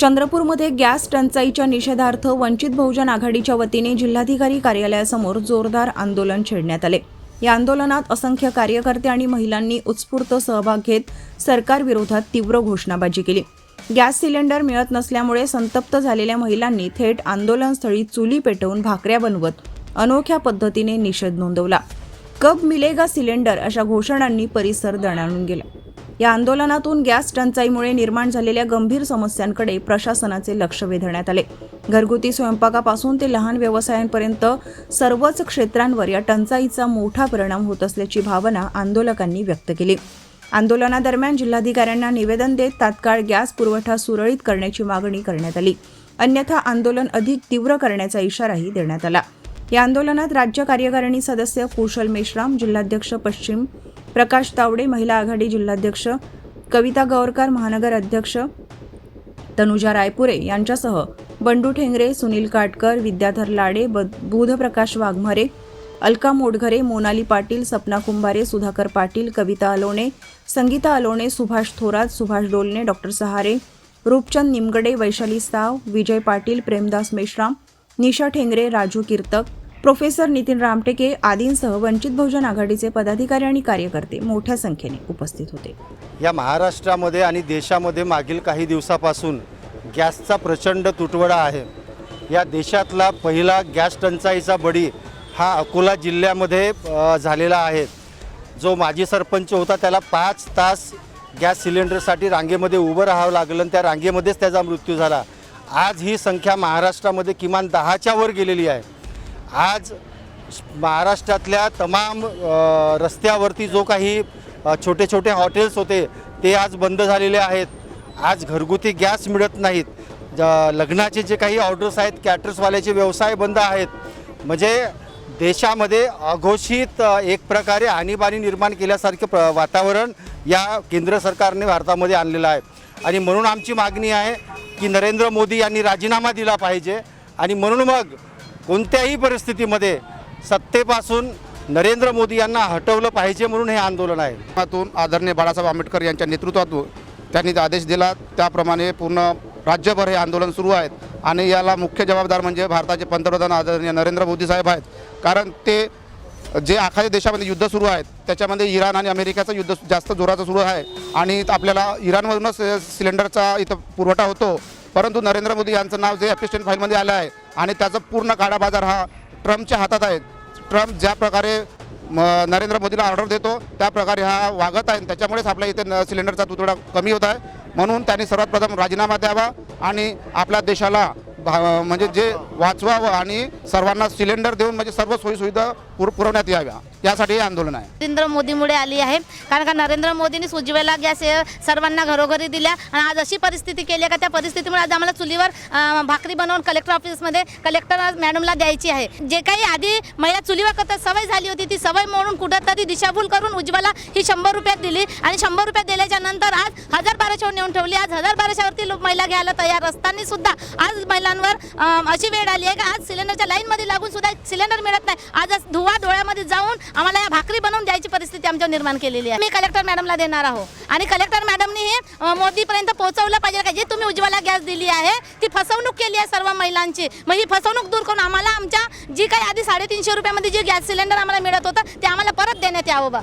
चंद्रपूरमध्ये गॅस टंचाईच्या निषेधार्थ वंचित बहुजन आघाडीच्या वतीने जिल्हाधिकारी कार्यालयासमोर जोरदार आंदोलन छेडण्यात आले। या आंदोलनात असंख्य कार्यकर्ते आणि महिलांनी उत्स्फूर्त सहभाग घेत सरकारविरोधात तीव्र घोषणाबाजी केली। गॅस सिलेंडर मिळत नसल्यामुळे संतप्त झालेल्या महिलांनी थेट आंदोलनस्थळी चुली पेटवून भाकऱ्या बनवत अनोख्या पद्धतीने निषेध नोंदवला। कब मिलेगा सिलेंडर अशा घोषणांनी परिसर दणाणून गेला। या आंदोलनातून गॅस टंचाईमुळे निर्माण झालेल्या गंभीर समस्यांकडे प्रशासनाचे लक्ष वेधण्यात आले। घरगुती स्वयंपाकापासून ते लहान व्यवसायांपर्यंत सर्वच क्षेत्रांवर या टंचाईचा मोठा परिणाम होत असल्याची भावना आंदोलकांनी व्यक्त केली। आंदोलनादरम्यान जिल्हाधिकाऱ्यांना निवेदन देत तात्काळ गॅस पुरवठा सुरळीत करण्याची मागणी करण्यात आली, अन्यथा आंदोलन अधिक तीव्र करण्याचा इशाराही देण्यात आला। या आंदोलनात राज्य कार्यकारिणी सदस्य कुशल मेश्राम, जिल्हाध्यक्ष पश्चिम प्रकाश तावडे, महिला आघाडी जिल्हाध्यक्ष कविता गौरकर, महानगर अध्यक्ष तनुजा रायपुरे यांच्यासह बंडू ठेंगरे, सुनील काटकर, विद्याधर लाडे, बुधप्रकाश वाघमारे, अलका मोडघरे, मोनाली पाटील, सपना कुंभारे, सुधाकर पाटील, कविता अलोणे, संगीता अलोणे, सुभाष थोरात, सुभाष डोलने, डॉक्टर सहारे, रूपचंद निमगडे, वैशाली साव, विजय पाटील, प्रेमदास मेश्राम, निशा ठेंगरे, राजू कीर्तक, प्रोफेसर नितीन रामटेके आदींसह वंचित बहुजन आघाडीचे पदाधिकारी आणि कार्यकर्ते मोठ्या संख्येने उपस्थित होते। या महाराष्ट्रामध्ये आणि देशामध्ये मागील काही दिवसापासून गॅसचा प्रचंड तुटवडा आहे। या देशातला पहिला गॅस टंचाईचा बळी हा अकोला जिल्ह्यामध्ये झालेला आहे। जो माजी सरपंच होता त्याला 5 तास गॅस सिलेंडरसाठी रांगेमध्ये उभं राहावं लागलं आणि त्या रांगेमध्येच त्याचा मृत्यू झाला। आज ही संख्या महाराष्ट्रामध्ये किमान 10च्या वर गेलेली आहे। आज महाराष्ट्रातल्या तमाम रस्त्यावरती जो काही छोटे छोटे हॉटेल्स होते ते आज बंद झालेले आहेत। आज घरगुती गॅस मिळत नाहीत। लग्नाचे जे काही ऑर्डर्स आहेत, कॅटरर्सवाल्याचे व्यवसाय बंद आहेत। म्हणजे देशामध्ये अघोषित एक प्रकारे आणीबाणी निर्माण केल्यासारखे वातावरण या केंद्र सरकारने भारतामध्ये आणलेलं आहे। आणि म्हणून आमची मागणी आहे की नरेंद्र मोदी यांनी राजीनामा दिला पाहिजे आणि म्हणून मग कोणत्याही परिस्थितीमध्ये सत्तेपासून नरेंद्र मोदी यांना हटवलं पाहिजे म्हणून हे आंदोलन आहे। आदरणीय बाळासाहेब आंबेडकर यांच्या नेतृत्वातून त्यांनी आदेश दिला त्याप्रमाणे पूर्ण राज्यभर हे आंदोलन सुरू आहेत आणि याला मुख्य जबाबदार म्हणजे भारताचे पंतप्रधान आदरणीय नरेंद्र मोदी साहेब आहेत। कारण ते जे आखाती देशामध्ये युद्ध सुरू आहेत त्याच्यामध्ये इराण आणि अमेरिकेचं युद्ध जास्त जोराचं सुरू आहे आणि आपल्याला इराणमधूनच सिलेंडरचा इथं पुरवठा होतो। परंतु नरेंद्र मोदी यांचं नाव जे ॲप्लिकेशन फाईलमध्ये आलं आहे आणि त्याचा पूर्ण काळा बाजार हा ट्रम्पच्या हातात आहे। ट्रम्प ज्या प्रकारे नरेंद्र मोदीला ऑर्डर देतो त्या प्रकारे हा वागत आहे। त्याच्यामुळेच आपल्या इथे सिलेंडरचा तुटवडा कमी होत आहे। म्हणून त्यांनी सर्वात प्रथम राजीनामा द्यावा आणि आपल्या देशाला म्हणजे जे वाचवावं आणि सर्वांना सिलेंडर देऊन म्हणजे सर्व सोयीसुविधा पुरवण्यात याव्या, यासाठी हे आंदोलन आहे। नरेंद्र मोदीमुळे आली आहे, कारण का नरेंद्र मोदींनी उज्ज्वला गॅस सर्वांना घरोघरी दिल्या आणि आज अशी परिस्थिती केली आहे का त्या परिस्थितीमुळे आज आम्हाला चुलीवर भाकरी बनवून कलेक्टर ऑफिसमध्ये कलेक्टर मॅडमला द्यायची आहे। जे काही आधी महिला चुलीवर करतात सवय झाली होती ती सवय मोडून कुठंतरी दिशाभूल करून उज्ज्वला ही 100 रुपयात दिली आणि 100 रुपयात दिल्याच्या नंतर आज 1000-1200 नेऊन ठेवली। आज 1000-1200वरती महिला घ्यायला तयार असताना सुद्धा आज महिलांवर अशी वेळ आली आहे की आज सिलेंडरच्या लाईनमध्ये लागून सुद्धा सिलेंडर मिळत नाही। आज धुवा डोळ्यामध्ये जाऊन आम्हाला या भाकरी बनवून द्यायची परिस्थिती आमच्यावर निर्माण केलेली आहे। मी कलेक्टर मॅडमला देणार आहोत आणि कलेक्टर मॅडमनी हे मोदीपर्यंत पोहोचवलं पाहिजे का जे तुम्ही उज्ज्वला गॅस दिली आहे ती फसवणूक केली आहे सर्व महिलांची। मग ही फसवणूक दूर करून आम्हाला आमच्या जी काही आधी 350 रुपयामध्ये जे गॅस सिलेंडर आम्हाला मिळत होतं ते आम्हाला परत देण्यात यावं बा।